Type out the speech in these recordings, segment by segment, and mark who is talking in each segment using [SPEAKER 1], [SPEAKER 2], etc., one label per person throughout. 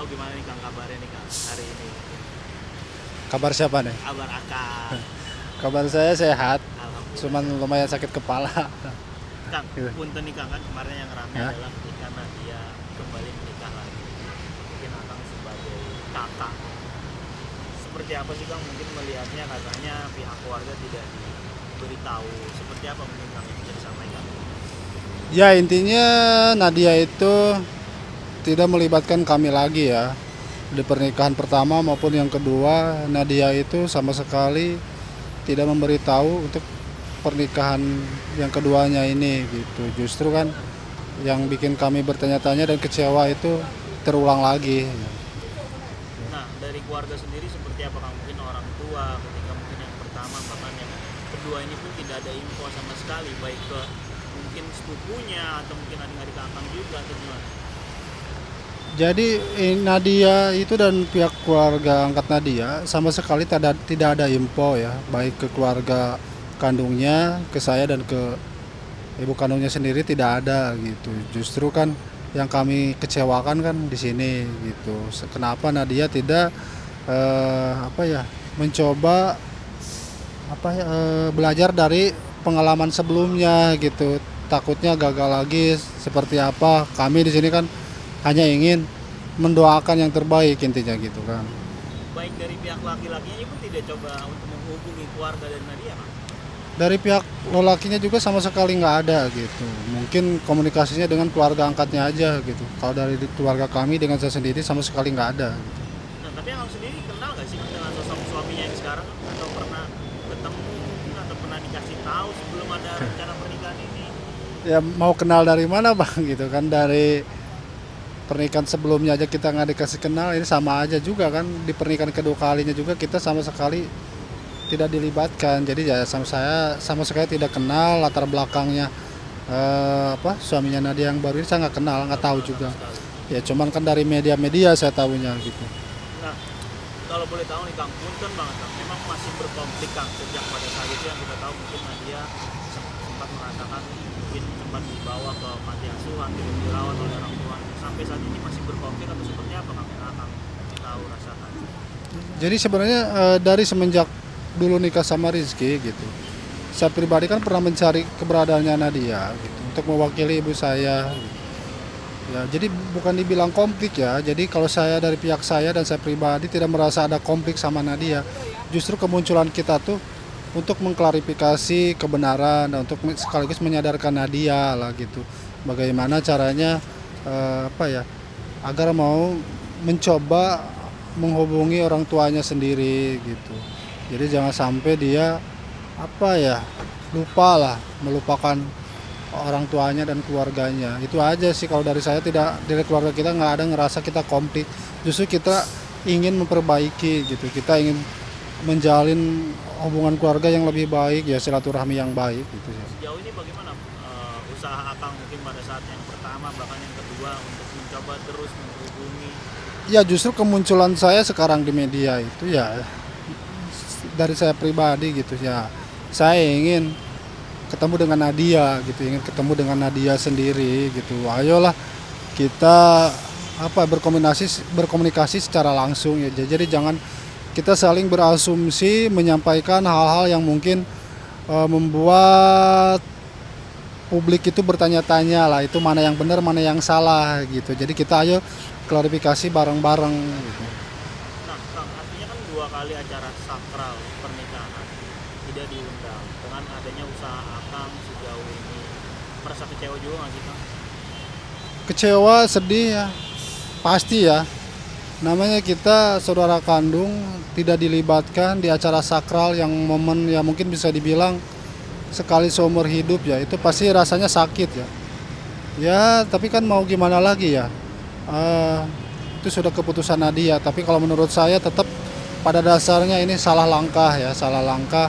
[SPEAKER 1] gimana nih Kang kabarnya nih Kang hari ini?
[SPEAKER 2] Kabar siapa nih?
[SPEAKER 1] Kabar Akang.
[SPEAKER 2] Kabar saya sehat,
[SPEAKER 1] Alhamdulillah
[SPEAKER 2] cuman
[SPEAKER 1] sehat.
[SPEAKER 2] lumayan sakit kepala.
[SPEAKER 1] Kang,
[SPEAKER 2] Gitu.
[SPEAKER 1] punten nih Kang kan kemarin yang rame
[SPEAKER 2] Ya.
[SPEAKER 1] adalah ketika Nadia kembali menikah lagi. Mungkin Akang sebagai kakak. Seperti apa sih Kang mungkin melihatnya katanya pihak keluarga tidak diberitahu. Seperti apa mungkin Kang yang bisa disampaikan?
[SPEAKER 2] Ya intinya Nadia itu tidak melibatkan kami lagi ya. Di pernikahan pertama maupun yang kedua, Nadia itu sama sekali tidak memberitahu untuk pernikahan yang keduanya ini gitu. Justru kan yang bikin kami bertanya-tanya dan kecewa itu terulang lagi.
[SPEAKER 1] Nah, dari keluarga sendiri seperti apa Kang? Mungkin orang tua ketika mungkin yang pertama bahkan yang kedua ini pun tidak ada info sama sekali baik ke mungkin sepupunya atau mungkin adik-adik Akang juga atau gimana?
[SPEAKER 2] Jadi Nadia itu dan pihak keluarga angkat Nadia sama sekali tidak ada info ya, baik ke keluarga kandungnya, ke saya dan ke ibu kandungnya sendiri tidak ada gitu. Justru kan yang kami kecewakan kan di sini gitu. Kenapa Nadia tidak apa ya mencoba apa ya belajar dari pengalaman sebelumnya gitu. Takutnya gagal lagi seperti apa. Kami di sini kan hanya ingin mendoakan yang terbaik intinya gitu kan.
[SPEAKER 1] Baik dari pihak laki-lakinya ini pun tidak coba untuk menghubungi keluarga dari Nadia Kang?
[SPEAKER 2] Dari pihak lelakinya juga sama sekali nggak ada gitu. Mungkin komunikasinya dengan keluarga angkatnya aja gitu. Kalau dari keluarga kami dengan saya sendiri sama sekali nggak ada gitu.
[SPEAKER 1] Nah, tapi Akang sendiri kenal gak sih dengan sosok suaminya yang sekarang? Atau pernah ketemu mungkin atau pernah dikasih tahu sebelum ada rencana pernikahan ini?
[SPEAKER 2] Ya mau kenal dari mana bang gitu kan, dari pernikahan sebelumnya aja kita nggak dikasih kenal, ini sama aja juga kan. Di pernikahan kedua kalinya juga kita sama sekali tidak dilibatkan. Jadi ya sama sekali tidak kenal latar belakangnya apa suaminya Nadia yang baru ini, saya nggak kenal, nggak tahu
[SPEAKER 1] Kenal sama
[SPEAKER 2] juga.
[SPEAKER 1] sekali.
[SPEAKER 2] Ya cuman kan dari media-media saya tahunya gitu.
[SPEAKER 1] Nah, kalau boleh tahu nih Kang, punten banget Kang, memang masih berkonflik Kang sejak pada saat itu yang kita tahu mungkin Nadia sempat mengatakan mungkin sempat dibawa ke panti asuhan, tidak dirawat oleh orang tua. Sampai saat ini masih berkonflik atau seperti apa Kang yang Akang tahu rasakan?
[SPEAKER 2] Jadi sebenarnya dari semenjak dulu nikah sama Rizky gitu, saya pribadi kan pernah mencari keberadaannya Nadia gitu, untuk mewakili ibu saya. Ya, jadi bukan dibilang konflik ya. Jadi kalau saya dari pihak saya dan saya pribadi tidak merasa ada konflik sama Nadia. Justru kemunculan kita tuh untuk mengklarifikasi kebenaran dan untuk sekaligus menyadarkan Nadia lah gitu. Bagaimana caranya apa ya agar mau mencoba menghubungi orang tuanya sendiri gitu. Jadi jangan sampai dia apa ya lupa lah, melupakan orang tuanya dan keluarganya. Itu aja sih kalau dari saya, tidak dari keluarga kita nggak ada ngerasa kita konflik. Justru kita ingin memperbaiki gitu. Kita ingin menjalin hubungan keluarga yang lebih baik ya, silaturahmi yang baik gitu ya.
[SPEAKER 1] Sejauh ini bagaimana usaha Akang mungkin pada saat yang pertama bahkan yang kedua untuk mencoba terus menghubungi?
[SPEAKER 2] Ya justru kemunculan saya sekarang di media itu ya dari saya pribadi gitu ya. Saya ingin ketemu dengan Nadia gitu, ingin ketemu dengan Nadia sendiri gitu. Ayolah kita apa berkomunikasi secara langsung ya. Jadi jangan kita saling berasumsi menyampaikan hal-hal yang mungkin membuat publik itu bertanya-tanya lah, itu mana yang benar mana yang salah gitu. Jadi kita ayo klarifikasi bareng-bareng gitu.
[SPEAKER 1] Nah, Kang, artinya kan dua kali acara sakral pernikahan tidak diundang dengan adanya usaha Akang sejauh ini. Merasa kecewa juga nggak sih Kang?
[SPEAKER 2] Kecewa, sedih ya, pasti ya. Namanya kita saudara kandung tidak dilibatkan di acara sakral yang momen ya mungkin bisa dibilang sekali seumur hidup ya, itu pasti rasanya sakit ya. Ya tapi kan mau gimana lagi ya. Eh, itu sudah keputusan Nadia, tapi kalau menurut saya tetap pada dasarnya ini salah langkah ya, salah langkah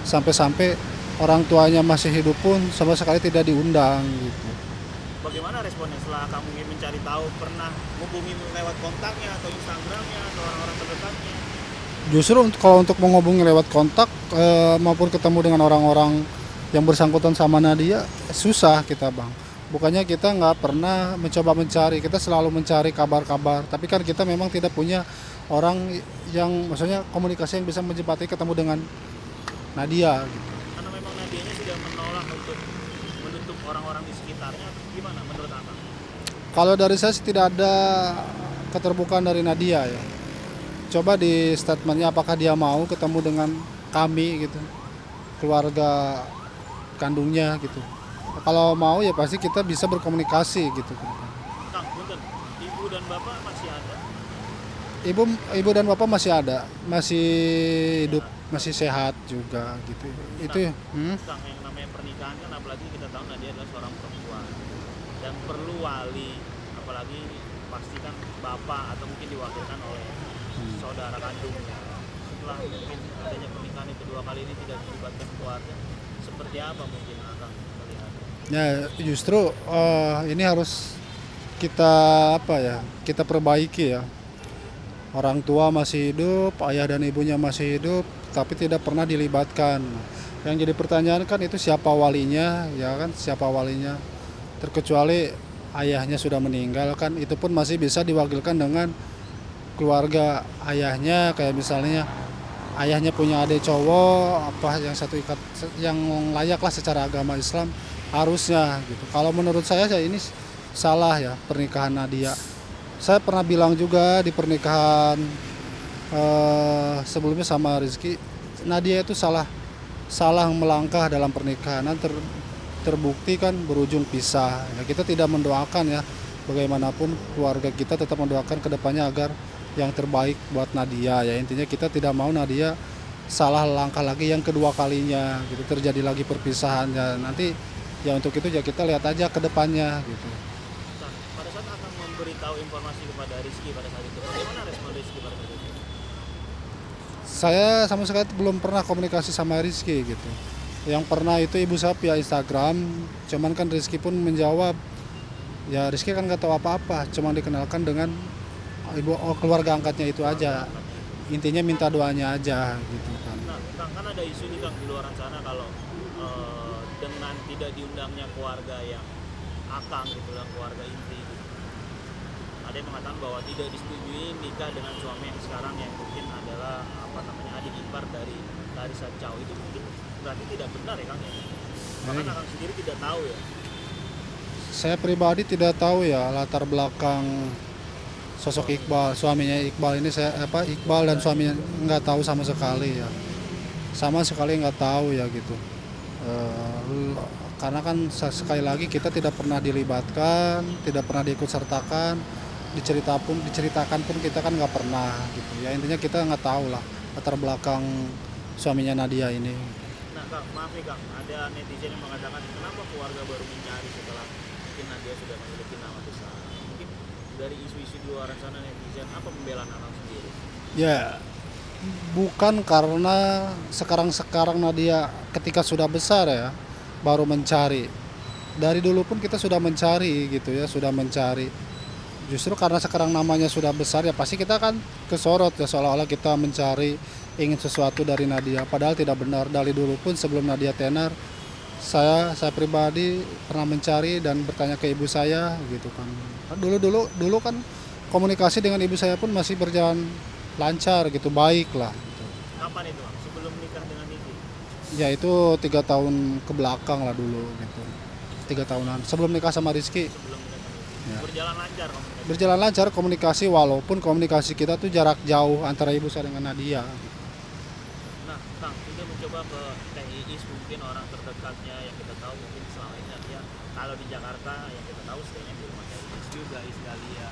[SPEAKER 2] sampai-sampai orang tuanya masih hidup pun sama sekali tidak diundang gitu.
[SPEAKER 1] Bagaimana responnya setelah kamu ingin mencari tahu, pernah menghubungi lewat kontaknya atau Instagramnya atau orang-orang terdekatnya?
[SPEAKER 2] Justru kalau untuk menghubungi lewat kontak maupun ketemu dengan orang-orang yang bersangkutan sama Nadia susah kita bang. Bukannya kita nggak pernah mencoba mencari, kita selalu mencari kabar-kabar. Tapi kan kita memang tidak punya orang yang, maksudnya komunikasi yang bisa menjembatani ketemu dengan Nadia gitu.
[SPEAKER 1] Karena memang Nadianya sudah menolak untuk menutup orang-orang di sekitarnya. Gimana menurut Akang?
[SPEAKER 2] Kalau dari saya sih tidak ada keterbukaan dari Nadia ya. Coba di statementnya apakah dia mau ketemu dengan kami gitu, keluarga kandungnya gitu. Kalau mau ya pasti kita bisa berkomunikasi gitu.
[SPEAKER 1] Kang, punten, ibu dan bapak masih ada?
[SPEAKER 2] Ibu ibu dan bapak masih ada, masih hidup, masih sehat juga gitu. Itu ya.
[SPEAKER 1] Kang, yang namanya pernikahan kan apalagi kita tahu Nadia adalah seorang perempuan dan perlu wali, apalagi pastikan bapak atau mungkin diwakilkan oleh saudara kandungnya. Setelah mungkin adanya pernikahan yang kedua kali ini tidak melibatkan keluarga, seperti apa mungkin Akang melihat?
[SPEAKER 2] Ya justru ini harus kita apa ya? Kita perbaiki ya. Orang tua masih hidup, ayah dan ibunya masih hidup, tapi tidak pernah dilibatkan. Yang jadi pertanyaan kan itu siapa walinya, ya kan? Siapa walinya? Terkecuali ayahnya sudah meninggal kan, itu pun masih bisa diwakilkan dengan keluarga ayahnya, kayak misalnya ayahnya punya adik cowok apa yang satu ikat yang layak lah secara agama Islam harusnya gitu. Kalau menurut saya ini salah ya pernikahan Nadia. Saya pernah bilang juga di pernikahan sebelumnya sama Rizky, Nadia itu salah melangkah dalam pernikahan. Terbukti kan berujung pisah. Ya, kita tidak mendoakan ya, bagaimanapun keluarga kita tetap mendoakan kedepannya agar yang terbaik buat Nadia. Ya intinya kita tidak mau Nadia salah langkah lagi yang kedua kalinya gitu, terjadi lagi perpisahan ya. Nanti ya untuk itu ya kita lihat aja ke depannya gitu.
[SPEAKER 1] Nah, pada saat Akang memberitahu informasi kepada Rizky pada saat itu, bagaimana respon Rizky pada saat itu?
[SPEAKER 2] Saya sama sekali belum pernah komunikasi sama Rizky gitu. Yang pernah itu ibu saya via Instagram, cuman kan Rizky pun menjawab, ya Rizky kan nggak tahu apa-apa, cuma dikenalkan dengan keluarga angkatnya itu aja. Intinya minta doanya aja gitu kan.
[SPEAKER 1] Nah, Kang, kan ada isu nih Kang di luar sana kalau dengan tidak diundangnya keluarga yang Akang gitu lah, keluarga inti gitu. Ada yang mengatakan bahwa tidak disetujui nikah dengan suami yang sekarang yang mungkin adalah apa namanya adik ipar dari Larissa Chow. Itu mungkin berarti tidak benar ya Kang ya? Bahkan Akang sendiri tidak tahu ya.
[SPEAKER 2] Saya pribadi tidak tahu ya latar belakang sosok Iqbal, suaminya Iqbal ini Iqbal dan suaminya nggak tahu sama sekali ya. Sama sekali nggak tahu ya gitu. Karena kan sekali lagi kita tidak pernah dilibatkan, tidak pernah diikut sertakan, diceritakan pun kita kan nggak pernah gitu ya. Intinya kita nggak tahu lah latar belakang suaminya Nadia ini.
[SPEAKER 1] Nah Kang, maaf nih Kang, ada netizen yang mengatakan kenapa keluarga baru mencari setelah mungkin Nadia sudah memiliki nama besar. Mungkin dari isu-isu di luar sana netizen, apa pembelaan Akang sendiri?
[SPEAKER 2] Ya bukan karena sekarang Nadia ketika sudah besar ya baru mencari. Dari dulu pun kita sudah mencari gitu ya, sudah mencari. Justru karena sekarang namanya sudah besar ya pasti kita kan kesorot ya, seolah-olah kita mencari ingin sesuatu dari Nadia, padahal tidak benar. Dari dulu pun sebelum Nadia tenar, saya pribadi pernah mencari dan bertanya ke ibu saya gitu kan. Dulu kan komunikasi dengan ibu saya pun masih berjalan lancar gitu, baik lah gitu.
[SPEAKER 1] Kapan itu Kang? Sebelum nikah dengan Niki?
[SPEAKER 2] Ya itu 3 tahun ke belakang lah dulu gitu, 3 tahunan sebelum nikah sama Rizky.
[SPEAKER 1] Sebelum nikah sama Niki.
[SPEAKER 2] Ya.
[SPEAKER 1] Berjalan lancar komunikasi?
[SPEAKER 2] Berjalan lancar komunikasi, walaupun komunikasi kita tuh jarak jauh antara ibu saya dengan Nadia.
[SPEAKER 1] Nah Kang, sudah mencoba ke Teh Iis mungkin orang terdekatnya yang kita tahu mungkin selama ini Nadia kalau di Jakarta yang kita tahu setidaknya di rumah Teh Iis juga Isdalia.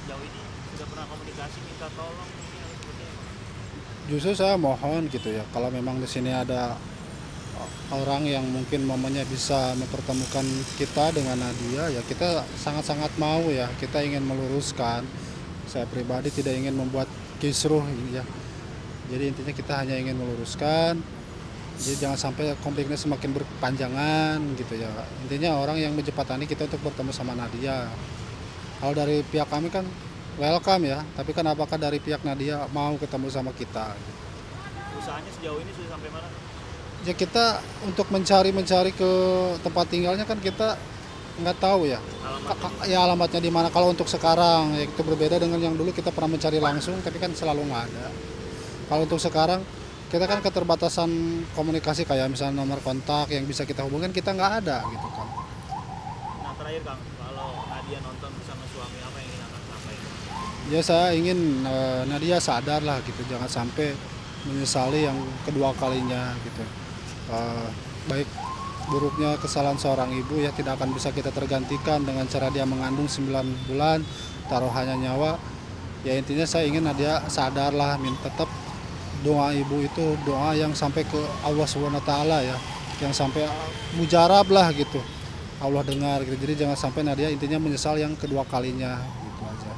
[SPEAKER 1] Sejauh ini sudah pernah komunikasi minta tolong mungkin atau seperti apa?
[SPEAKER 2] Justru saya mohon gitu ya, kalau memang di sini ada orang yang mungkin momennya bisa mempertemukan kita dengan Nadia, ya kita sangat-sangat mau ya, kita ingin meluruskan. Saya pribadi tidak ingin membuat kisruh ya. Jadi intinya kita hanya ingin meluruskan. Jadi jangan sampai konfliknya semakin berpanjangan gitu ya. Intinya orang yang menjembatani kita untuk bertemu sama Nadia. Kalau dari pihak kami kan welcome ya, tapi kan apakah dari pihak Nadia mau ketemu sama kita?
[SPEAKER 1] Usahanya sejauh ini sudah sampai mana?
[SPEAKER 2] Ya kita untuk mencari ke tempat tinggalnya kan kita nggak tahu ya.
[SPEAKER 1] alamatnya?
[SPEAKER 2] Ya alamatnya di mana. Kalau untuk sekarang ya itu berbeda dengan yang dulu kita pernah mencari langsung tapi kan selalu nggak ada. Kalau untuk sekarang kita kan keterbatasan komunikasi kayak misalnya nomor kontak yang bisa kita hubungkan kita nggak ada gitu kan.
[SPEAKER 1] Nah terakhir Kang, kalau Nadia nonton bersama suami apa yang ingin akan sampaikan?
[SPEAKER 2] Ya saya ingin Nadia sadar lah gitu, jangan sampai menyesali yang kedua kalinya gitu. Eh, Baik buruknya kesalahan seorang ibu ya tidak akan bisa kita tergantikan dengan cara dia mengandung 9 bulan, taruhannya nyawa. Ya intinya saya ingin Nadia sadar lah, tetap doa ibu itu doa yang sampai ke Allah SWT ya, yang sampai mujarab lah gitu. Allah dengar gitu. Jadi jangan sampai Nadia intinya menyesal yang kedua kalinya gitu aja.